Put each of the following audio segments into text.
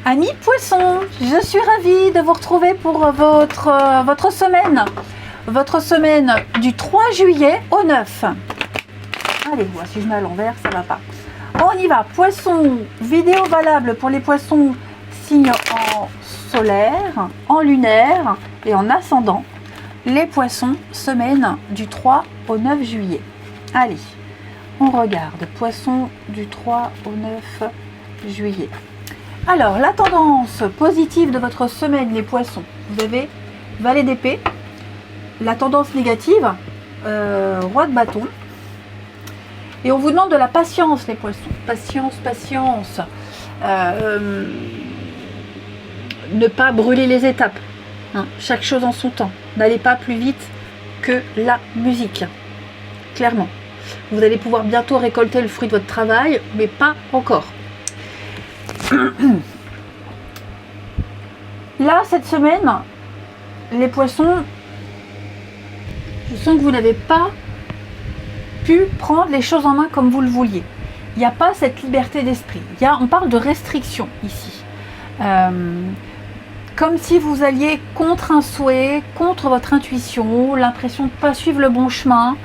Amis poissons, je suis ravie de vous retrouver pour votre semaine. Votre semaine du 3 juillet au 9. Allez, voir si je mets à l'envers, ça va pas. On y va. Poisson, vidéo valable pour les poissons signes en solaire, en lunaire et en ascendant. Les poissons, semaine du 3 au 9 juillet. Allez, on regarde. Poisson du 3 au 9 juillet. Alors, la tendance positive de votre semaine, les poissons. Vous avez valet d'épée. La tendance négative, roi de bâton. Et on vous demande de la patience, les poissons. Patience, patience. Ne pas brûler les étapes. Hein, chaque chose en son temps. N'allez pas plus vite que la musique. Clairement. Vous allez pouvoir bientôt récolter le fruit de votre travail, mais pas encore. Là, cette semaine, les poissons, je sens que vous n'avez pas pu prendre les choses en main comme vous le vouliez. Il n'y a pas cette liberté d'esprit. On parle de restriction ici. Comme si vous alliez contre un souhait, contre votre intuition, l'impression de ne pas suivre le bon chemin.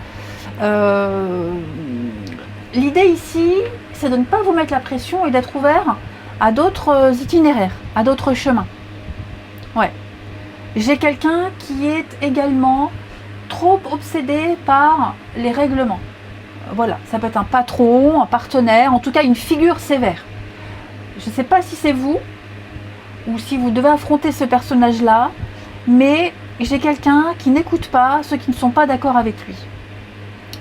L'idée ici, c'est de ne pas vous mettre la pression et d'être ouvert à d'autres itinéraires, à d'autres chemins. Ouais. J'ai quelqu'un qui est également trop obsédé par les règlements. Voilà, ça peut être un patron, un partenaire, en tout cas une figure sévère. Je ne sais pas si c'est vous ou si vous devez affronter ce personnage-là, mais j'ai quelqu'un qui n'écoute pas ceux qui ne sont pas d'accord avec lui.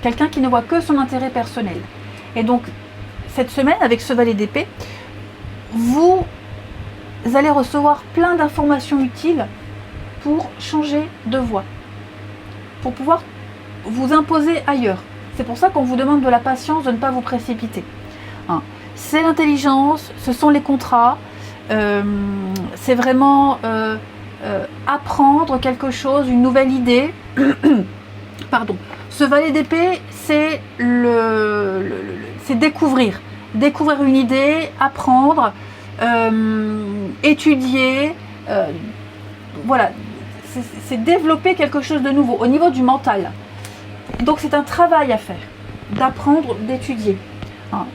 Quelqu'un qui ne voit que son intérêt personnel. Et donc, cette semaine, avec ce valet d'épée, vous allez recevoir plein d'informations utiles pour changer de voie, pour pouvoir vous imposer ailleurs. C'est pour ça qu'on vous demande de la patience, de ne pas vous précipiter. Hein. C'est l'intelligence, ce sont les contrats, c'est vraiment apprendre quelque chose, une nouvelle idée. Pardon. Ce valet d'épée, c'est découvrir une idée, apprendre, étudier, voilà, c'est développer quelque chose de nouveau au niveau du mental. Donc c'est un travail à faire, d'apprendre, d'étudier.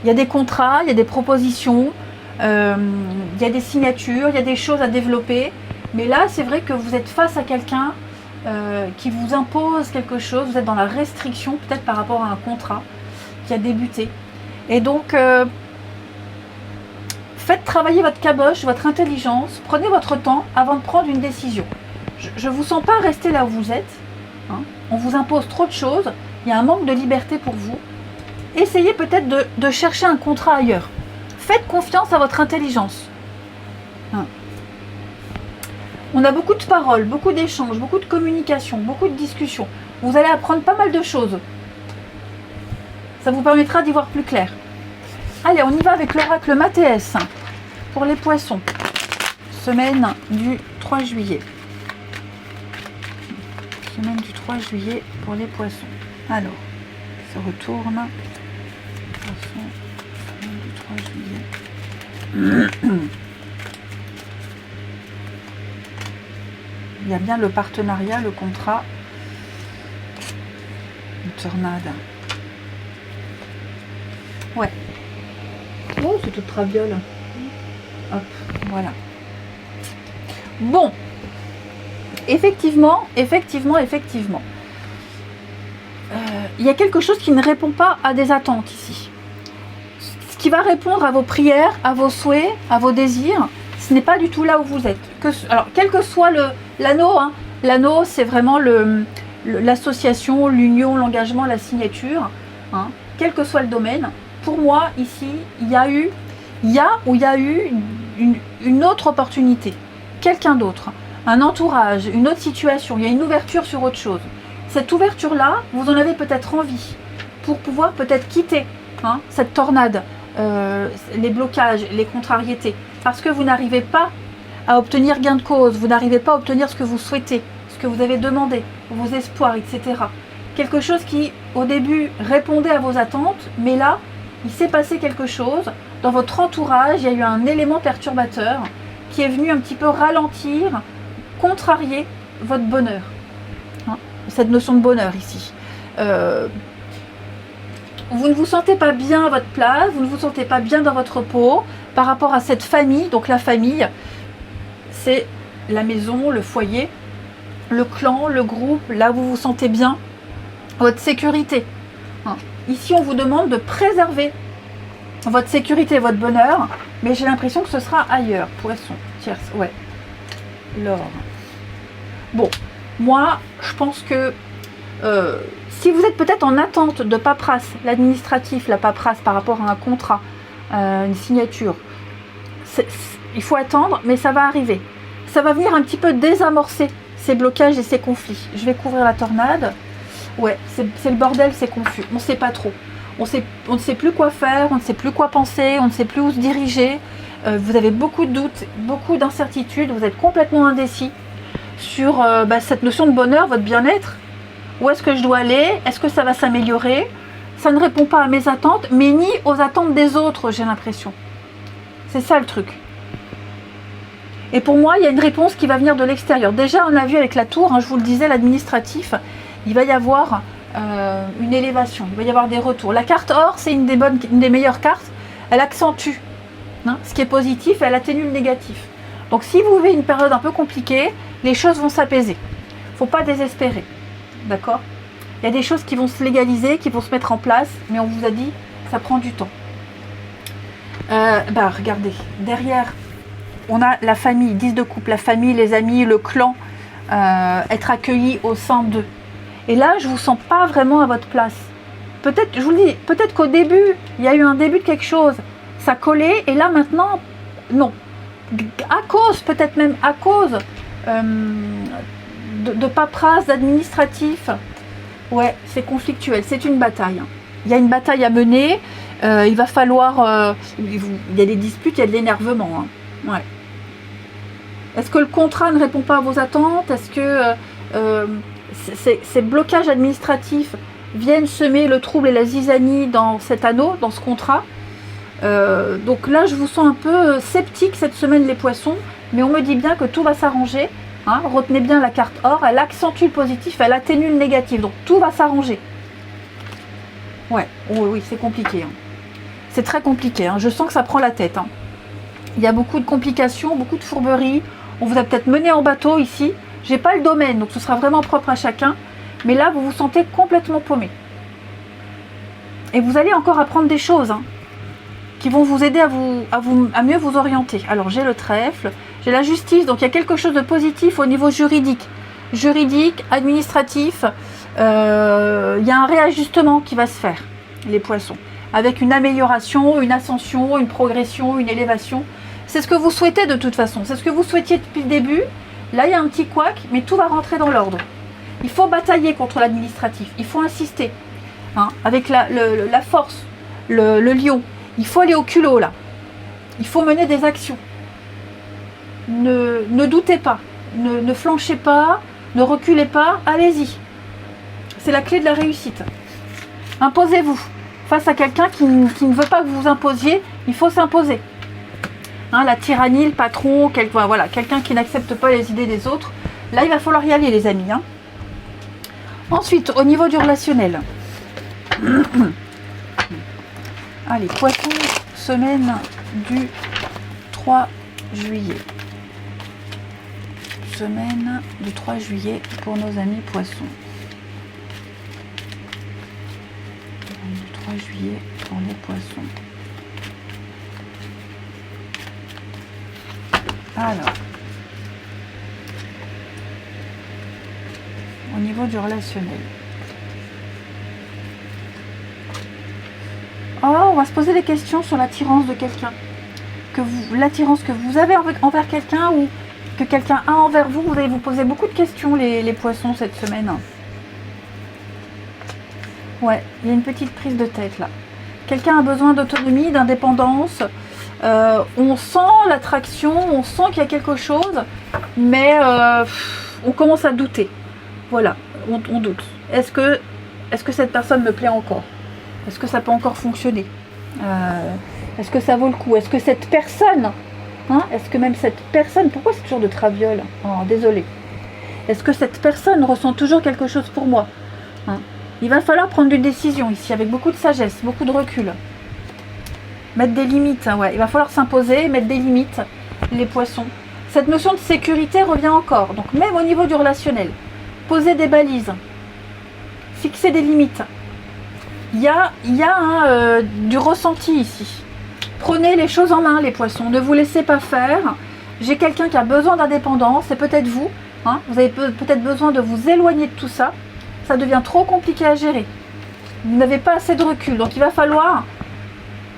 Il y a des contrats, il y a des propositions, il y a des signatures, il y a des choses à développer. Mais là, c'est vrai que vous êtes face à quelqu'un qui vous impose quelque chose, vous êtes dans la restriction, peut-être par rapport à un contrat qui a débuté. Et donc, faites travailler votre caboche, votre intelligence, prenez votre temps avant de prendre une décision. Je ne vous sens pas rester là où vous êtes. Hein. On vous impose trop de choses, il y a un manque de liberté pour vous. Essayez peut-être de chercher un contrat ailleurs. Faites confiance à votre intelligence. Hein. On a beaucoup de paroles, beaucoup d'échanges, beaucoup de communication, beaucoup de discussions. Vous allez apprendre pas mal de choses. Ça vous permettra d'y voir plus clair. Allez, on y va avec l'oracle Mathéès pour les poissons. Semaine du 3 juillet. Semaine du 3 juillet pour les poissons. Alors, ça retourne. Poissons, semaine du 3 juillet. Il y a bien le partenariat, le contrat. Une tornade. Ouais. Oh, c'est toute traviole. Hop, voilà. Bon. Effectivement. Il y a quelque chose qui ne répond pas à des attentes ici. Ce qui va répondre à vos prières, à vos souhaits, à vos désirs, ce n'est pas du tout là où vous êtes. Alors, quel que soit l'anneau, hein, l'anneau, c'est vraiment l'association, l'union, l'engagement, la signature. Hein, quel que soit le domaine, pour moi, ici, il y a eu une autre opportunité. Quelqu'un d'autre, un entourage, une autre situation, il y a une ouverture sur autre chose. Cette ouverture-là, vous en avez peut-être envie pour pouvoir peut-être quitter cette tornade, les blocages, les contrariétés, parce que vous n'arrivez pas à obtenir gain de cause, vous n'arrivez pas à obtenir ce que vous souhaitez, ce que vous avez demandé, vos espoirs, etc. Quelque chose qui, au début, répondait à vos attentes, mais là, il s'est passé quelque chose. Dans votre entourage, il y a eu un élément perturbateur qui est venu un petit peu ralentir, contrarier votre bonheur. Hein, cette notion de bonheur ici. Vous ne vous sentez pas bien à votre place, vous ne vous sentez pas bien dans votre peau par rapport à cette famille. Donc la famille, c'est la maison, le foyer, le clan, le groupe, là où vous vous sentez bien, votre sécurité. Hein. Ici, on vous demande de préserver votre sécurité, votre bonheur, mais j'ai l'impression que ce sera ailleurs. Poisson, tierce, ouais. L'or. Bon, moi, je pense que si vous êtes peut-être en attente de paperasse, l'administratif, la paperasse par rapport à un contrat, une signature, il faut attendre, mais ça va arriver. Ça va venir un petit peu désamorcer ces blocages et ces conflits. Je vais couvrir la tornade. Ouais, c'est le bordel, c'est confus. On ne sait pas trop. On ne sait plus quoi faire, on ne sait plus quoi penser, on ne sait plus où se diriger. Vous avez beaucoup de doutes, beaucoup d'incertitudes, vous êtes complètement indécis sur cette notion de bonheur, votre bien-être. Où est-ce que je dois aller? Est-ce que ça va s'améliorer? Ça ne répond pas à mes attentes, mais ni aux attentes des autres, j'ai l'impression. C'est ça le truc. Et pour moi, il y a une réponse qui va venir de l'extérieur. Déjà, on a vu avec la tour, hein, je vous le disais, l'administratif, il va y avoir une élévation, il va y avoir des retours. La carte or, c'est une des meilleures cartes. Elle accentue ce qui est positif, elle atténue le négatif. Donc si vous vivez une période un peu compliquée, les choses vont s'apaiser. Il ne faut pas désespérer. D'accord? Il y a des choses qui vont se légaliser, qui vont se mettre en place, mais on vous a dit, ça prend du temps. Regardez, derrière, on a la famille, 10 de couple, la famille, les amis, le clan, être accueilli au sein d'eux. Et là, je ne vous sens pas vraiment à votre place. Peut-être, je vous le dis, peut-être qu'au début, il y a eu un début de quelque chose, ça collait, et là maintenant, non. Peut-être même à cause de paperasse, d'administratif. Ouais, c'est conflictuel, c'est une bataille. Il y a une bataille à mener, il va falloir... il y a des disputes, il y a de l'énervement. Hein. Ouais. Est-ce que le contrat ne répond pas à vos attentes? Est-ce que ces blocages administratifs viennent semer le trouble et la zizanie dans cet anneau, dans ce contrat? Donc là, je vous sens un peu sceptique cette semaine, les poissons, mais on me dit bien que tout va s'arranger. Hein, retenez bien la carte or, elle accentue le positif, elle atténue le négatif, donc tout va s'arranger. Ouais, oui, c'est compliqué. Hein. C'est très compliqué, hein. Je sens que ça prend la tête. Hein. Il y a beaucoup de complications, beaucoup de fourberies. On vous a peut-être mené en bateau ici. J'ai pas le domaine, donc ce sera vraiment propre à chacun. Mais là, vous vous sentez complètement paumé. Et vous allez encore apprendre des choses qui vont vous aider à mieux vous orienter. Alors, j'ai le trèfle, j'ai la justice, donc il y a quelque chose de positif au niveau juridique. Juridique, administratif, il y a un réajustement qui va se faire, les poissons. Avec une amélioration, une ascension, une progression, une élévation. C'est ce que vous souhaitez de toute façon. C'est ce que vous souhaitiez depuis le début. Là, il y a un petit couac, mais tout va rentrer dans l'ordre. Il faut batailler contre l'administratif. Il faut insister. Hein, avec la force, le lion. Il faut aller au culot, là. Il faut mener des actions. Ne doutez pas. Ne flanchez pas. Ne reculez pas. Allez-y. C'est la clé de la réussite. Imposez-vous. Face à quelqu'un qui ne veut pas que vous vous imposiez, il faut s'imposer. Hein, la tyrannie, le patron, quelqu'un qui n'accepte pas les idées des autres. Là, il va falloir y aller, les amis. Hein. Ensuite, au niveau du relationnel. Allez, poisson, semaine du 3 juillet. Semaine du 3 juillet pour nos amis poissons. Semaine du 3 juillet pour les poissons. Alors, au niveau du relationnel. Oh, on va se poser des questions sur l'attirance de quelqu'un. L'attirance que vous avez envers quelqu'un ou que quelqu'un a envers vous. Vous allez vous poser beaucoup de questions, les poissons, cette semaine. Ouais, il y a une petite prise de tête là. Quelqu'un a besoin d'autonomie, d'indépendance. On sent l'attraction, on sent qu'il y a quelque chose, mais on commence à douter. Voilà, on doute. Est-ce que cette personne me plaît encore? Est-ce que ça peut encore fonctionner? Est-ce que ça vaut le coup? Est-ce que cette personne Hein, est-ce que même cette personne, pourquoi c'est toujours de traviole? Oh, désolé. Est-ce que cette personne ressent toujours quelque chose pour moi? Hein, il va falloir prendre une décision ici, avec beaucoup de sagesse, beaucoup de recul. Mettre des limites, hein, ouais. Il va falloir s'imposer, mettre des limites, les poissons. Cette notion de sécurité revient encore. Donc même au niveau du relationnel, poser des balises, fixer des limites. Il y a du ressenti ici. Prenez les choses en main, les poissons. Ne vous laissez pas faire. J'ai quelqu'un qui a besoin d'indépendance, c'est peut-être vous. Hein, vous avez peut-être besoin de vous éloigner de tout ça. Ça devient trop compliqué à gérer. Vous n'avez pas assez de recul. Donc il va falloir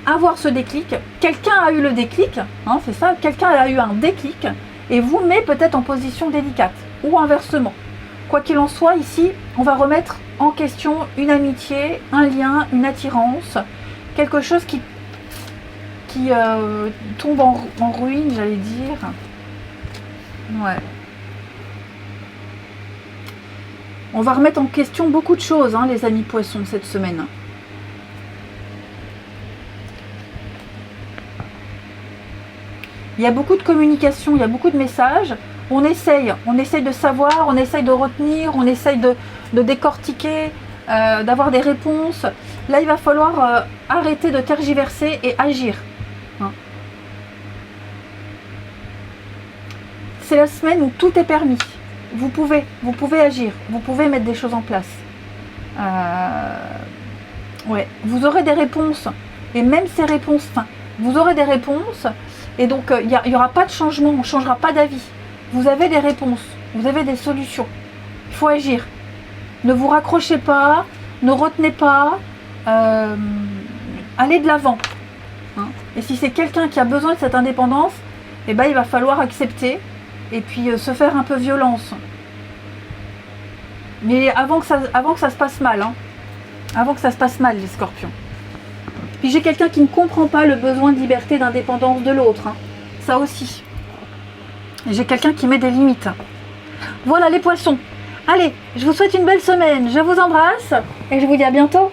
avoir ce déclic. Quelqu'un a eu le déclic. Hein, c'est ça. Quelqu'un a eu un déclic et vous met peut-être en position délicate. Ou inversement. Quoi qu'il en soit, ici, on va remettre en question une amitié, un lien, une attirance. Quelque chose qui tombe en ruine, j'allais dire. Ouais. On va remettre en question beaucoup de choses, hein, les amis poissons, cette semaine. Il y a beaucoup de communication, il y a beaucoup de messages. On essaye de savoir, on essaye de retenir, on essaye de décortiquer, d'avoir des réponses. Là, il va falloir arrêter de tergiverser et agir. Hein. C'est la semaine où tout est permis. Vous pouvez agir, vous pouvez mettre des choses en place. Ouais, vous aurez des réponses, et même ces réponses, vous aurez des réponses, et donc il n'y aura pas de changement, on ne changera pas d'avis. Vous avez des réponses, vous avez des solutions. Il faut agir. Ne vous raccrochez pas, ne retenez pas, allez de l'avant. Hein. Et si c'est quelqu'un qui a besoin de cette indépendance, eh ben, il va falloir accepter. Et puis se faire un peu violence. Mais avant que ça se passe mal. Hein. Avant que ça se passe mal, les scorpions. Puis j'ai quelqu'un qui ne comprend pas le besoin de liberté, d'indépendance de l'autre. Hein. Ça aussi. Et j'ai quelqu'un qui met des limites. Voilà les poissons. Allez, je vous souhaite une belle semaine. Je vous embrasse. Et je vous dis à bientôt.